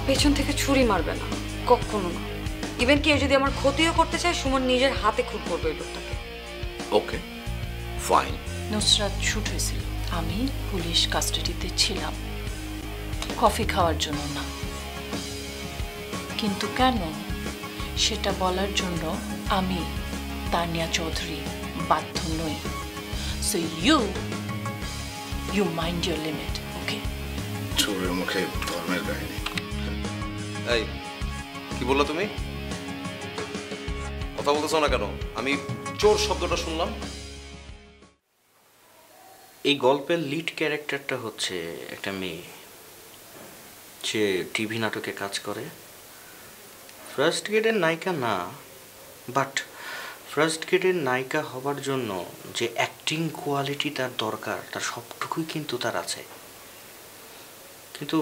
পেছন থেকে ছুরি মারবে না, কখনো না। ইভেন কেউ যদি আমার ক্ষতিও করতে চায়, সুমন নিজের হাতে খুন করবে ওই লোকটাকে। Okay fine. নুসরাত শুট হয়েছিল, আমি পুলিশ কাস্টাডিতে ছিলাম, কফি খাওয়ার জন্য না। কিন্তু কেন সেটা বলার জন্য আমি তানিয়া চৌধুরী বাধ্য নই। So you mind your limit, okay? চোরের মুখে ধর্মের কাহিনী। এই কি বললো তুমি? কথা বলতেছো না কেন? আমি চোর শব্দটা শুনলাম। এই গল্পের লিড ক্যারেক্টারটা হচ্ছে একটা মেয়ে, যে টিভি নাটকে কাজ করে। ফার্স্ট গ্রেডের নায়িকা না, বাট ফার্স্ট গ্রেডের নায়িকা হবার জন্য যে অ্যাক্টিং কোয়ালিটি তার দরকার, তার সবটুকুই কিন্তু তার আছে। কিন্তু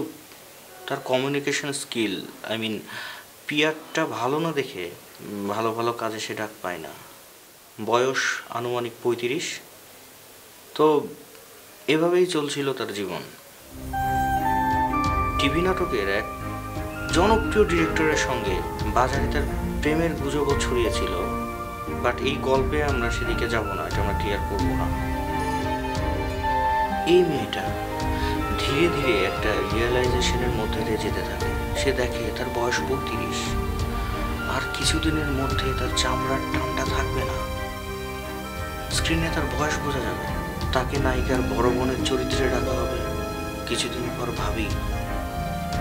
তার কমিউনিকেশন স্কিল, আই মিন পিয়ারটা ভালো না দেখে ভালো ভালো কাজে সে ডাক পায় না। বয়স আনুমানিক 35। তো এভাবেই চলছিল তার জীবন। টিভি নাটকের এক জনপ্রিয় ডিরেক্টরের সঙ্গে বাজারে তার প্রেমের গুজবও ছড়িয়েছিল, বাট এই গল্পে আমরা সেদিকে যাব না, এটা আমরা ক্লিয়ার করবো না। এই মেয়েটা ধীরে ধীরে একটা রিয়েলাইজেশনের মধ্যে দিয়ে যেতে থাকে। সে দেখে তার বয়স 32, আর কিছুদিনের মধ্যে তার চামড়ার ঠান্ডা থাকবে না। স্ক্রিনে তার বয়স বোঝা যাবে। তাকে নায়িকার বড় বোনের চরিত্রে ডাকা হবে। কিছুদিন পর ভাবি,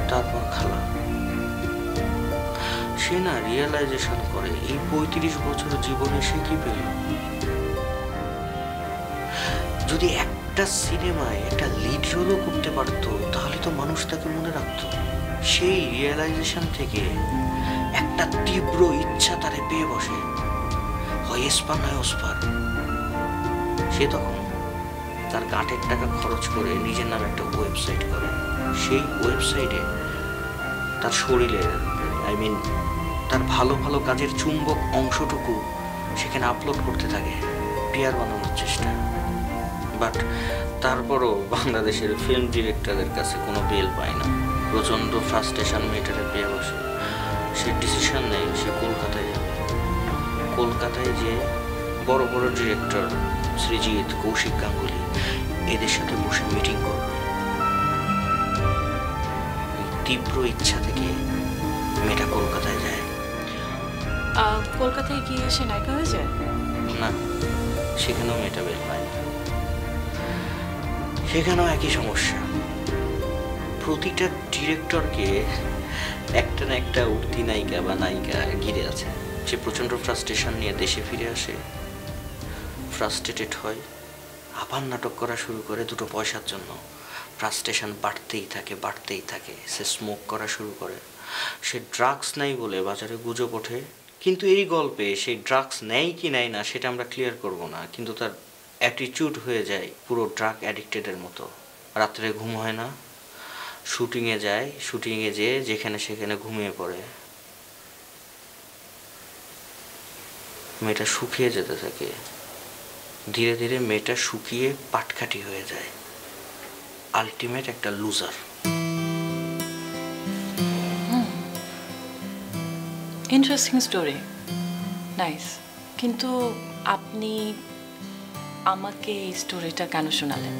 তারপর খালা। সে না রিয়েলাইজেশন করে এই 35 বছর জীবনে সে কি পেল। যদি একটা সিনেমায় একটা লিড রোলও করতে পারতো, তাহলে তো মানুষ তাকে মনে রাখতো। সেই রিয়েলাইজেশন থেকে একটা তীব্র ইচ্ছা তারে পেয়ে বসে, হয় এসপার নয় ওসপার। সে তখন তার গাঁটের টাকা খরচ করে নিজের নামে একটা ওয়েবসাইট করে। সেই ওয়েবসাইটে তার শরীরের, আই মিন তার ভালো ভালো কাজের চুম্বক অংশটুকু সেখানে আপলোড করতে থাকে, পিয়ার বানানোর চেষ্টা। বাট তারপরও বাংলাদেশের ফিল্ম ডিরেক্টরদের কাছে কোনো বেল পায় না। প্রচণ্ড ফ্রাস্ট্রেশন মেটারে পেয়ে বসে সে ডিসিশন নেয় সে কলকাতায় যাবে। কলকাতায় যে বড় বড় ডিরেক্টর সৃজিত, কৌশিক গাঙ্গুলি, এদের সাথে বসে মিটিং করবে। তীব্র ইচ্ছা থেকে মেয়েটা কলকাতায় যায়। কলকাতায় গিয়ে এসে নায়িকা হয়ে যায় না, সেখানেও মেয়েটা বেল পায় না। সেখানেও একই সমস্যা। প্রতিটা ডিরেক্টরকে একটা না একটা উঠতি নায়িকা বা নায়িকা ঘিরে আছে। সে প্রচণ্ড ফ্রাস্ট্রেশন নিয়ে দেশে ফিরে আসে, ফ্রাস্ট্রেটেড হয়, আবার নাটক করা শুরু করে দুটো পয়সার জন্য। ফ্রাস্ট্রেশন বাড়তেই থাকে বাড়তেই থাকে। সে স্মোক করা শুরু করে। সে ড্রাগস নেই বলে বাজারে গুজব ওঠে, কিন্তু এই গল্পে সে ড্রাগস নেয় কি নেয় না সেটা আমরা ক্লিয়ার করব না। কিন্তু তার অ্যাটিটিউড হয়ে যায় পুরো ড্রাগ অ্যাডিক্টেডের মতো। রাত্রে ঘুম হয় না, শুটিংয়ে যায়, শুটিংয়ে যেয়ে যেখানে সেখানে ঘুমিয়ে পড়ে। মেয়েটা শুকিয়ে যেতে থাকে। ধীরে ধীরে মেয়েটা শুকিয়ে পাটকাঠি হয়ে যায়। আলটিমেট একটা লুজার। Interesting story, nice. কিন্তু আপনি আমাকে এই স্টোরিটা কেন শোনালেন?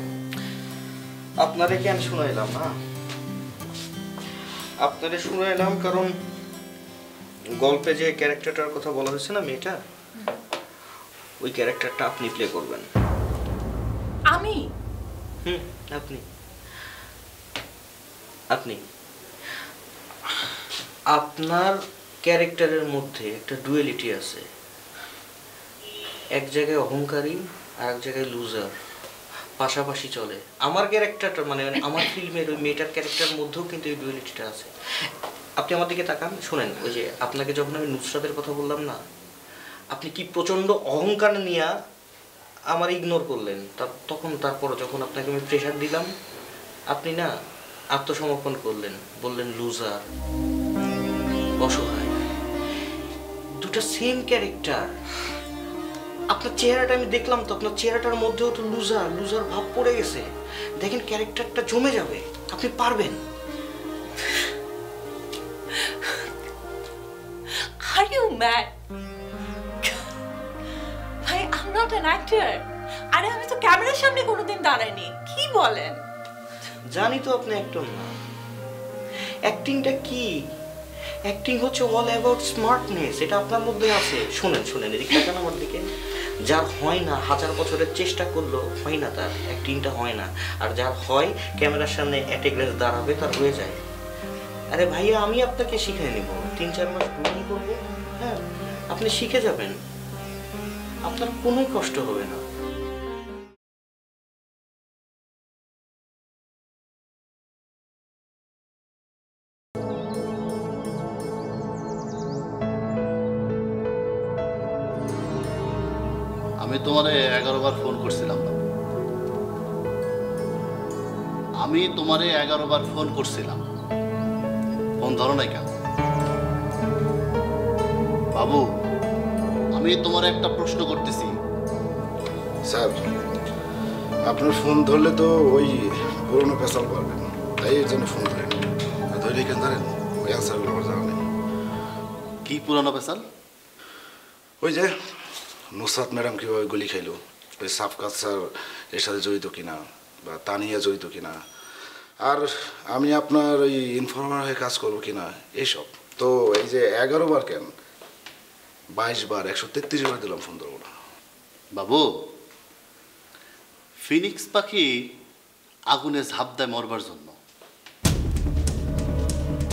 আপনারে কেন শুনাইলাম না? আপনারে শুনাইলাম কারণ গল্পে যে ক্যারেক্টারটার কথা বলা হয়েছে না, মেয়েটা, ওই ক্যারেক্টারটা আপনি প্লে করবেন। আমি? আপনি আপনি আপনার ক্যারেক্টারের মধ্যে একটা ডুয়েলিটি আছে। এক জায়গায় অহংকারী আর এক জায়গায় লুজার, পাশাপাশি চলে। আমার ক্যারেক্টারটা মানে আমার ফিল্মের ওই মেয়েটার ক্যারেক্টারের মধ্যেও কিন্তু এই ডুয়েলিটিটা আছে। আপনি আমার দিকে তাকান, শোনেন। ওই যে আপনাকে যখন আমি নুসরাতের কথা বললাম না, আপনি কি প্রচণ্ড অহংকার নিয়ে আমার ইগনোর করলেন। তখন তারপর যখন আপনাকে আমি প্রেশার দিলাম, আপনি না আত্মসমর্পণ করলেন, বললেন লুজার, অসহায়। দুটো সেম ক্যারেক্টার। আপনার চেহারাটা আমি দেখলাম তো, আপনার চেহারাটার মধ্যেও তো লুজার লুজার ভাব পড়ে গেছে। দেখেন ক্যারেক্টারটা জমে যাবে, আপনি পারবেন। ম্যাড ভাই, I am not an actor. আরে আমি তো ক্যামেরার সামনে কোনোদিন দাঁড়াইনি, কি বলেন? জানি তো আপনি অ্যাক্টর না। অ্যাক্টিংটা কি? অ্যাক্টিং হচ্ছে অল অ্যাবাউট স্মার্টনেস। এটা আপনার মধ্যে আছে। শুনেন শুনেন, এদিকে তাকান আমার দিকে। যার হয় না, 1000 বছরের চেষ্টা করলেও হয় না, তার অ্যাক্টিংটা হয় না। আর যার হয়, ক্যামেরার সামনে অ্যাট এ গ্লাস দাঁড়াবে, তার হয়ে যায়। আরে ভাইয়া, আমি আপনাকে শিখিয়ে নেব, 3-4 মাস ভ্রমণ করবো, হ্যাঁ, আপনি শিখে যাবেন, আপনার কোনোই কষ্ট হবে না। আমি তোমারে 11 বার ফোন করছিলাম বাবু। আমি তোমারে 11 বার ফোন করছিলাম, ফোন ধরো নাই কেন? বাবু, আমি তোমারে একটা প্রশ্ন করতেছি। স্যার, আপনার ফোন ধরলে তো ওই পুরোনো পেশাল পারবেন, তাই এর জন্য ফোন ধরেন। ধরে কেন ধরেন? ওই অ্যান্সারগুলো আমার জানা নেই। কি পুরানো পেশাল? ওই যে নুসরাত ম্যাডাম কীভাবে গুলি খাইলো, ওই সাফকাত স্যার এর সাথে জড়িত কিনা, বা তানিয়া জড়িত কিনা, আর আমি আপনার ওই ইনফর্মার হয়ে কাজ করবো কিনা, এইসব। তো এই যে 11 বার কেন, 22 বার, 133 বার দিলাম, ফোন ধরবো না। বাবু, ফিনিক্স পাখি আগুনে ঝাঁপ দেয় মরবার জন্য।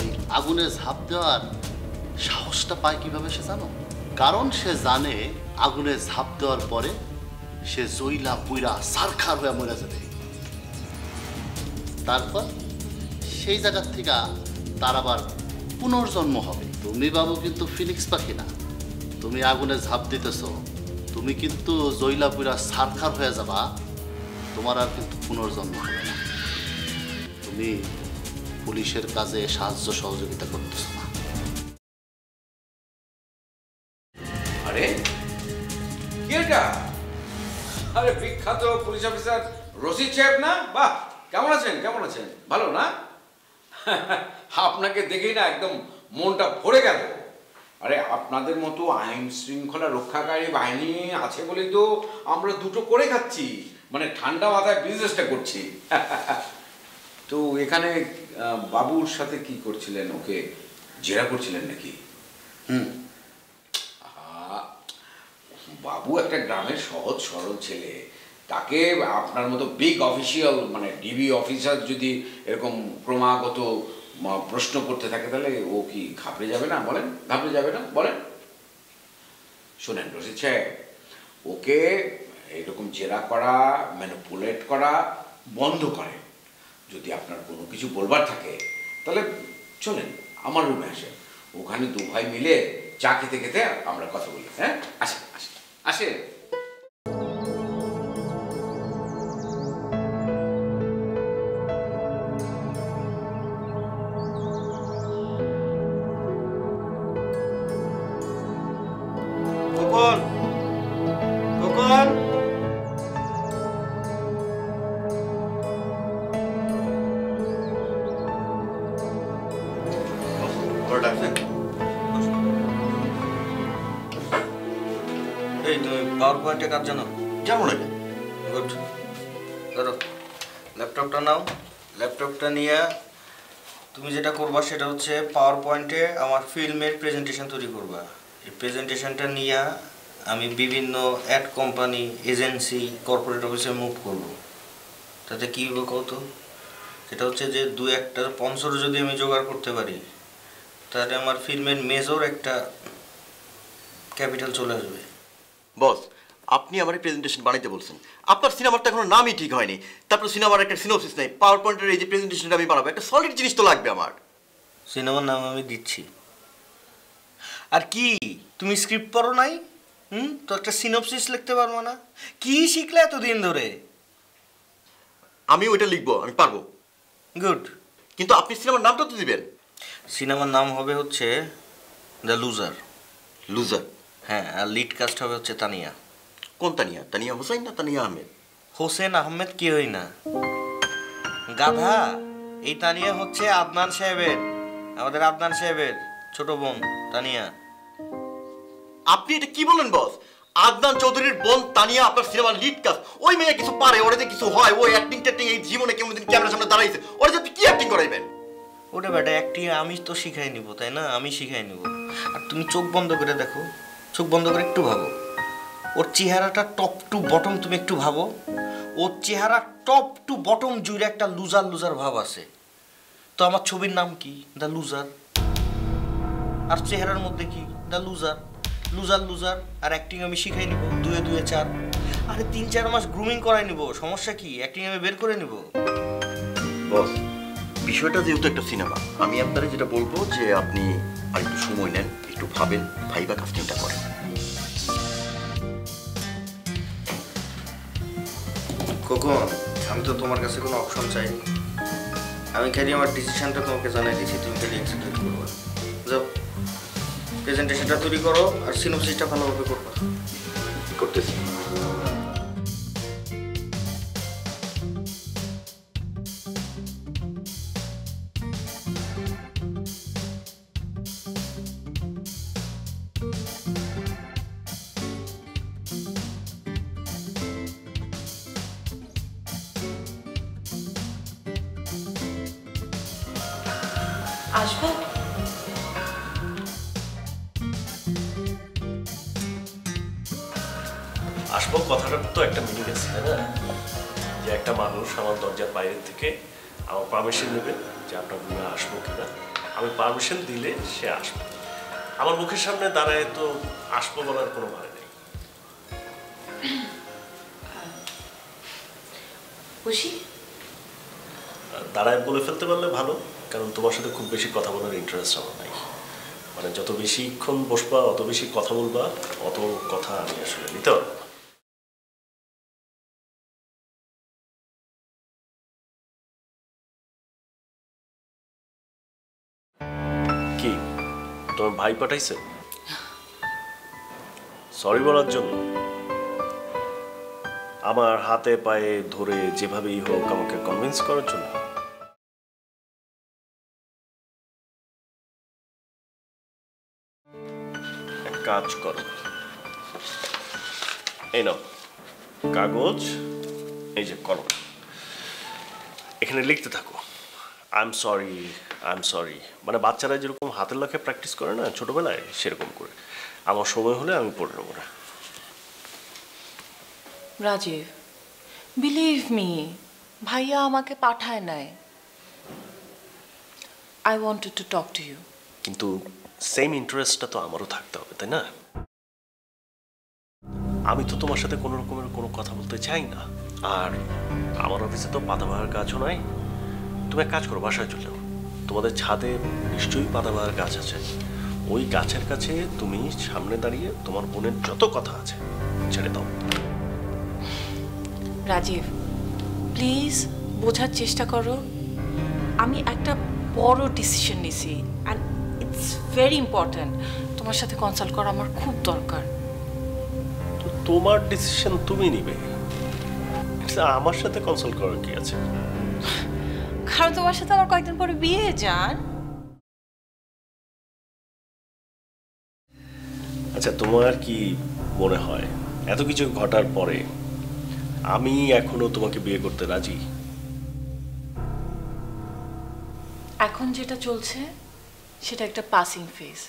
এই আগুনে ঝাঁপ দেওয়ার সাহসটা পায় কিভাবে সে জানো? কারণ সে জানে আগুনে ঝাঁপ দেওয়ার পরে সে জইলা পুইরা সারখার হয়ে মরে যাবে। তারপর সেই জায়গার থেকে তার আবার পুনর্জন্ম হবে। তুমি বাবু কিন্তু ফিনিক্স পাখি না, তুমি আগুনে ঝাঁপ দিতেছ, তুমি কিন্তু জইলা পুইরা সারখার হয়ে যাবা, তোমার আর কিন্তু পুনর্জন্ম হবে না। তুমি পুলিশের কাজে সাহায্য সহযোগিতা করতেছ না। আরে কি এটা? আরে বিখ্যাত পুলিশ অফিসার রশিদ সাহেব না? বাহ, কেমন আছেন? কেমন আছেন? ভালো না? আপনাকে দেখেই না একদম মনটা ভরে গেল। আরে আপনাদের মতো আইন শৃঙ্খলা রক্ষাকারী বাহিনী আছে বলেই তো আমরা দুটো করে খাচ্ছি, মানে ঠান্ডা মাথায় বিজনেসটা করছি। তো এখানে বাবুর সাথে কি করছিলেন? ওকে জেরা করছিলেন নাকি? বাবু একটা গ্রামের সহজ সরল ছেলে, তাকে আপনার মতো বিগ অফিসিয়াল মানে ডিবি অফিসার যদি এরকম ক্রমাগত প্রশ্ন করতে থাকে, তাহলে ও কি ঘাবড়ে যাবে না? বলেন, ঘাবড়ে যাবে না? বলেন। শোনেন রশিদ সাহেব, ওকে এরকম জেরা করা, ম্যানিপুলেট করা বন্ধ করেন। যদি আপনার কোনো কিছু বলবার থাকে তাহলে চলেন আমার রুমে আসেন, ওখানে দু ভাই মিলে চা খেতে খেতে আমরা কথা বলি। হ্যাঁ, আসেন আসেন আসেন। খোকন, খোকন, এই তুমি পাওয়ার পয়েন্টে কাজ জানো? জানো না? গুড, ধরো ল্যাপটপটা নাও। ল্যাপটপটা নিয়ে তুমি যেটা করবা সেটা হচ্ছে পাওয়ার পয়েন্টে আমার ফিল্মের প্রেজেন্টেশন তৈরি করবা। এই প্রেজেন্টেশনটা নিয়ে আমি বিভিন্ন অ্যাড কোম্পানি, এজেন্সি, কর্পোরেট অফিসে মুভ করব। তাতে কী হবে কত? সেটা হচ্ছে যে 2-1টা স্পন্সর যদি আমি জোগাড় করতে পারি, তাহলে আমার ফিল্মের মেজর একটা ক্যাপিটাল চলে আসবে। বস, আপনি আমার প্রেজেন্টেশন বানাইতে বলছেন, আপনার সিনেমার তো এখনো নামই ঠিক হয়নি, তারপর সিনেমার একটা সিনোপসিস নেই, পাওয়ার পয়েন্টের এই যে প্রেজেন্টেশনটা আমি বানাবো, একটা সলিড জিনিস তো লাগবে আমার। সিনেমার নাম আমি দিচ্ছি। আর কি তুমি স্ক্রিপ্ট পড়ো নাই? তো একটা সিনোপসিস লিখতে পারবো না? কি শিখলে এতদিন ধরে? আমি ওইটা লিখবো, আমি পারবো। গুড, কিন্তু আপনি সিনেমার নামটা তো দিবেন। সিনেমার নাম হবে হচ্ছে দ্য লুজার। লুজার? হ্যাঁ, আর লিড কাস্ট হবে হচ্ছে তানিয়া। কোন তানিয়া? তানিয়া হোসেন না তানিয়া আহমেদ? হোসেন আহমেদ কি হই না, গাধা। এই তানিয়া হচ্ছে আদনান সাহেবের, আমাদের আদনান সাহেবের ছোট বোন তানিয়া। আপনি এটা কি বলেন বস? আদনান চৌধুরীর বোন তানিয়া আপনার সিনেমার লিড কাস্ট। ওই মেয়ে কিছু পারে, ওরা যে কিছু হয়, ওই অ্যাক্টিং ট্যাক্টিং এই জীবনে কেমন দিন ক্যামেরার সামনে দাঁড়াইছে, ওরা যে আপনি কি অ্যাক্টিং করাইবেন? ওটা বেটা অ্যাক্টিং আমি তো শিখাই নিব, তাই না? আমি শিখাই নিব। আর তুমি চোখ বন্ধ করে দেখো, চোখ বন্ধ করে একটু ভাবো, ওর চেহারাটা টপ টু বটম তুমি একটু ভাবো, ওর চেহারা টপ টু বটম জুড়ে একটা লুজার লুজার ভাব আছে। তো আমার ছবির নাম কি? The loser. আর চেহারার মধ্যে কি? The loser. Loser loser. আর অ্যাক্টিং আমি শিখাই নিব, 2 2 4। আরে 3-4 মাস গ্রুমিং করাই নিব, সমস্যা কি? অ্যাক্টিং আমি বের করে নিব। বস, বিষয়টা যেহেতু একটা সিনেমা, আমি আপনারা যেটা বলবো যে আপনি আর একটু সময় নেন, একটু ভাবেন, ভাইবা কাস্টিংটা করেন। খোকন, আমি তো তোমার কাছে কোনো অপশন চাইনি। আমি খালি আমার ডিসিশনটা তোমাকে জানাই দিয়েছি, তুমি খালি এক্সিকিউট করবে। যাও, প্রেজেন্টেশনটা তৈরি করো আর সিনোপসিসটা ভালোভাবে করবা। করতেছি। আসবো? আসবো কথাটার তো একটা মিনিং আছে, তাই না? যে একটা মানুষ আমার দরজার বাইরে থেকে আমার পারমিশন নেবে যে আপনার রুমে আসবো কিনা। আমি পারমিশন দিলে সে আসবে। আমার মুখের সামনে দাঁড়ায় তো আসবো বলার কোনো মানে নেই। বুঝি দাঁড়ায় বলে ফেলতে পারলে ভালো, কারণ তোমার সাথে খুব বেশি কথা বলার ইন্টারেস্ট আমার নাই। মানে যত বেশিক্ষণ বসবা, অত বেশি কথা বলবা, অত কথা আমি আসলে নিতে পারবো না। কি তোমার ভাই পাঠাইছে সরি বলার জন্য? আমার হাতে পায়ে ধরে যেভাবেই হোক আমাকে কনভিন্স করার জন্য? এক কাজ করো, এই নাও কাগজ, এই যে কলম, এখানে লিখতে থাকো I am sorry, I am sorry. মানে বাচ্চারা যেরকম হাতের লেখা প্র্যাকটিস করে না ছোটবেলায়, সেরকম করে। আমার সময় হলে আমি পড়ে নেবো না। রাজীব, বিলিভ মি, ভাইয়া আমাকে পাঠায় নাই। I wanted to talk to you. কিন্তু সেম ইন্টারেস্টটা তো আমারও থাকতে হবে, তাই না? আমি তো তোমার সাথে কোনো রকমের কোনো কথা বলতে চাই না। আর আমার অফিসে তো পাতাবাহার গাছও নাই। তুমি এক কাজ করো, বাসায় চলে যাও। তোমাদের ছাদে নিশ্চয়ই পাতাবাহার গাছ আছে। ওই গাছের কাছে তুমি সামনে দাঁড়িয়ে তোমার বোনের যত কথা আছে ছেড়ে দাও। রাজীব, প্লিজ বোঝার চেষ্টা করো। আমি একটা বড় ডিসিশন নিছি অ্যান্ড ইটস ভেরি ইম্পর্ট্যান্ট। তোমার সাথে কনসাল্ট করা আমার খুব দরকার। তো তোমার ডিসিশন তুমি নিবে, আমার সাথে কনসাল্ট করার কি আছে? কারণ তোমার সাথে আমার কয়েকদিন পরে বিয়ে, জান। আচ্ছা, তোমার কি মনে হয় এত কিছু ঘটার পরে আমি এখনো তোমাকে বিয়ে করতে রাজি? এখন যেটা চলছে সেটা একটা পাসিং ফেজ।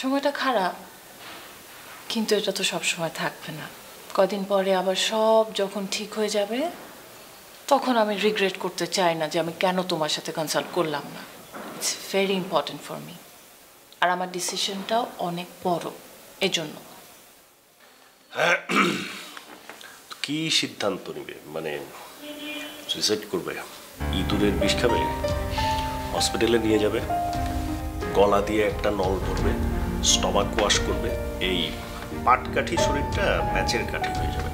সময়টা খারাপ, কিন্তু এটা তো সব সময় থাকবে না। কদিন পরে আবার সব যখন ঠিক হয়ে যাবে, তখন আমি রিগ্রেট করতে চাই না যে আমি কেন তোমার সাথে কনসাল্ট করলাম না। It's very important for me. আর আমার ডিসিশনটাও অনেক বড়, এজন্য। কি সিদ্ধান্ত নিবে? মানে সুইসাইড করবে, ইঁদুরের বিষ খাবে, হসপিটালে নিয়ে যাবে, গলা দিয়ে একটা নল ধরবে, স্টমাক ওয়াশ করবে, এই পাটকাঠি শরীরটা ম্যাচের কাঠি হয়ে যাবে।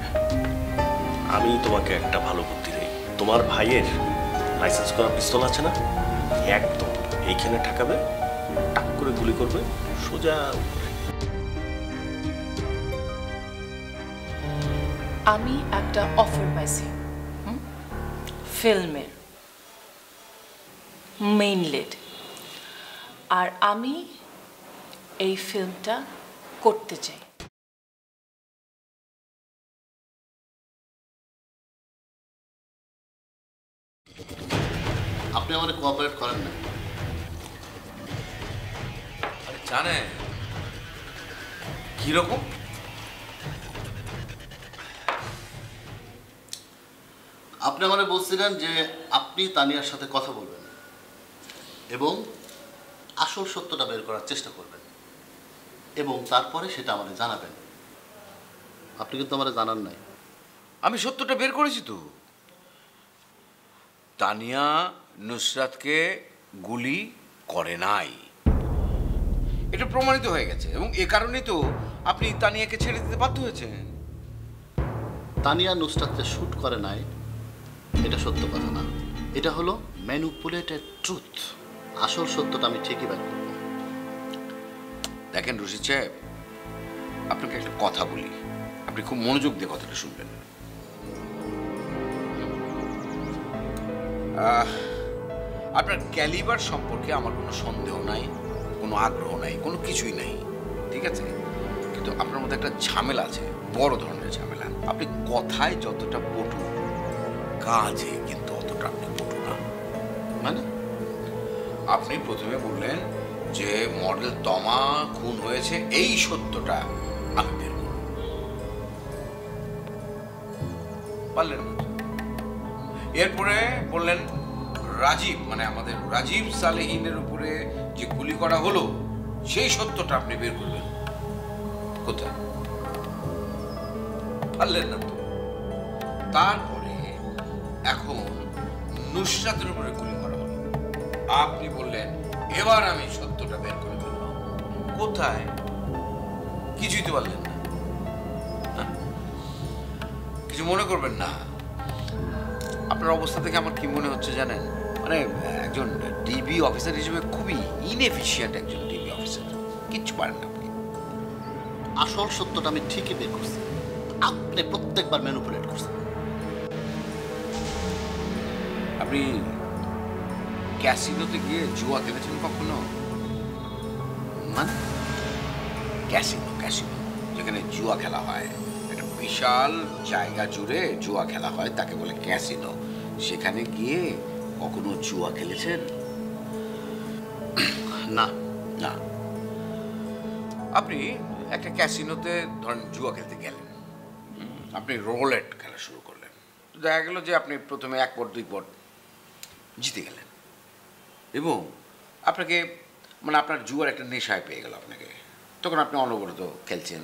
আমি তোমাকে একটা ভালো বুদ্ধি দেই। তোমার ভাইয়ের লাইসেন্স করা পিস্তল আছে না, একদম এইখানে ঠেকাবে, টাক করে গুলি করবে সোজা উপরে। আমি একটা অফার পাইছি ফিল্মের মেইন লিড, আর আমি এই ফিল্মটা করতে চাই। আপনি আমাকে কোঅপারেট করেন না। আরে জানে কিরকম? আপনি আমাকে বলছিলেন যে আপনি তানিয়ার সাথে কথা বলবেন এবং আসল সত্যটা বের করার চেষ্টা করবেন এবং তারপরে সেটা আমাকে জানাবেন। আপনি কিন্তু আমাকে জানান নাই। আমি সত্যটা বের করেছি তো। তানিয়া নুসরাতকে গুলি করে নাই, এটা প্রমাণিত হয়ে গেছে এবং এ কারণেই তো আপনি তানিয়াকে ছেড়ে দিতে বাধ্য হয়েছেন। তানিয়া নুসরাতকে শ্যুট করে নাই, এটা সত্য কথা না। এটা হলো ম্যানিপুলেটেড ট্রুথ। আসল সত্যটা আমি ঠিকই বের করব। দেখেন রশিদ সাহেব, আপনাকে একটা কথা বলি, আপনি খুব মনোযোগ দিয়ে কথাটা শুনবেন। আপনার ক্যালিবার সম্পর্কে আমার কোনো সন্দেহ নাই, কোনো আগ্রহ নাই, কোনো কিছুই নাই, ঠিক আছে? কিন্তু আপনার মধ্যে একটা ঝামেলা আছে, বড় ধরনের ঝামেলা। আপনি কথায় যতটা পটু, কাজে কিন্তু অতটা আপনি পটু না। মানে আপনি প্রথমে বললেন যে মডেল তমা খুন হয়েছে, এই সত্যটা আমি বের করব। পারলেন না। এরপরে বললেন রাজীব, মানে আমাদের রাজীব সালেহিনের উপরে যে গুলি করা হলো সেই সত্যটা আপনি বের করবেন। কোথায়? পারলেন না তো। তারপরে এখন নুসরাতের উপরে গুলি করা হলো, আপনি বললেন এবার আমি সত্যটা বের করে ফেলব। কোথায়? কিছুই তো পারলেন না। কিছু মনে করবেন না। আপনার অবস্থা থেকে আমার কি মনে হচ্ছে জানেন, মানে একজন ডিবি অফিসার হিসেবে খুবই ইনএফিশিয়েন্ট একজন ডিবি অফিসার, কিচ্ছু পারেন না আপনি। আসল সত্যটা আমি ঠিকই বের করছি, আপনি প্রত্যেকবার ম্যানিপুলেট করছেন। আপনি ক্যাসিনোতে গিয়ে জুয়া খেলেছেন কখনো? মানে ক্যাসিনো, যেখানে জুয়া খেলা হয়, একটা বিশাল জায়গা জুড়ে জুয়া খেলা হয়, তাকে বলে ক্যাসিনো। সেখানে গিয়ে কখনো জুয়া খেলেছেন? না। না। আপনি একটা ক্যাসিনোতে ধরেন জুয়া খেলতে গেলেন, আপনি রোলেট খেলা শুরু করলেন, দেখা গেল যে আপনি প্রথমে 1 পট 2 পট জিতে গেলেন এবং আপনাকে মানে আপনার জুয়ার একটা নেশায় পেয়ে গেল আপনাকে। তখন আপনি অনবরত খেলছেন,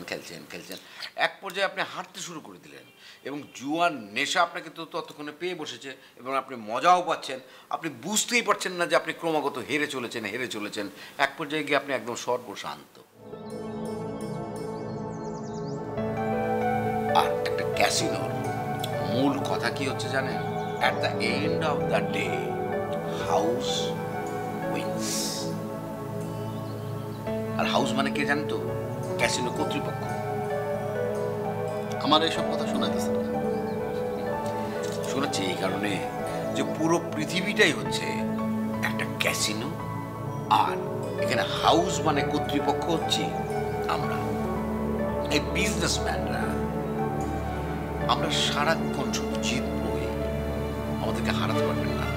এক পর্যায়ে আপনি হারতে শুরু করে দিলেন এবং জুয়ার নেশা আপনাকে তো ততক্ষণে পেয়ে বসেছে এবং আপনি মজাও পাচ্ছেন। আপনি বুঝতেই পারছেন না যে আপনি ক্রমাগত হেরে চলেছেন। এক পর্যায়ে গিয়ে আপনি একদম সর্বশান্ত। আর একটা ক্যাসিনোর মূল কথা কি হচ্ছে জানেন? At the end of the day house wins. আর হাউস মানে কে জানেন তো? ক্যাসিনো কর্তৃপক্ষ। আমার এইসব কথা শোনাইতেছে না। শোনাচ্ছে এই কারণে যে পুরো পৃথিবীটাই হচ্ছে একটা ক্যাসিনো, আর এখানে হাউস মানে কর্তৃপক্ষ হচ্ছে আমরা, এই বিজনেসম্যানরা। আমরা সারাক্ষণ শুধু জিতবই, আমাদেরকে হারাতে পারবেন না।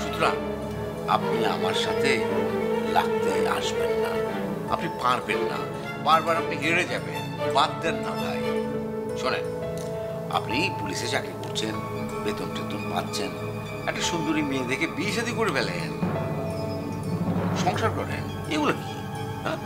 সুতরাং আপনি আমার সাথে লাগতে আসবেন না, আপনি পারবেন না, বারবার আপনি হেরে যাবেন। বাদ দেন না ভাই। শোনেন, আপনি পুলিশে চাকরি করছেন, বেতন টেতন পাচ্ছেন, একটা সুন্দরী মেয়ে দেখে বিয়ে শাদী করে ফেলেন, সংসার করেন, এগুলো কি? হ্যাঁ,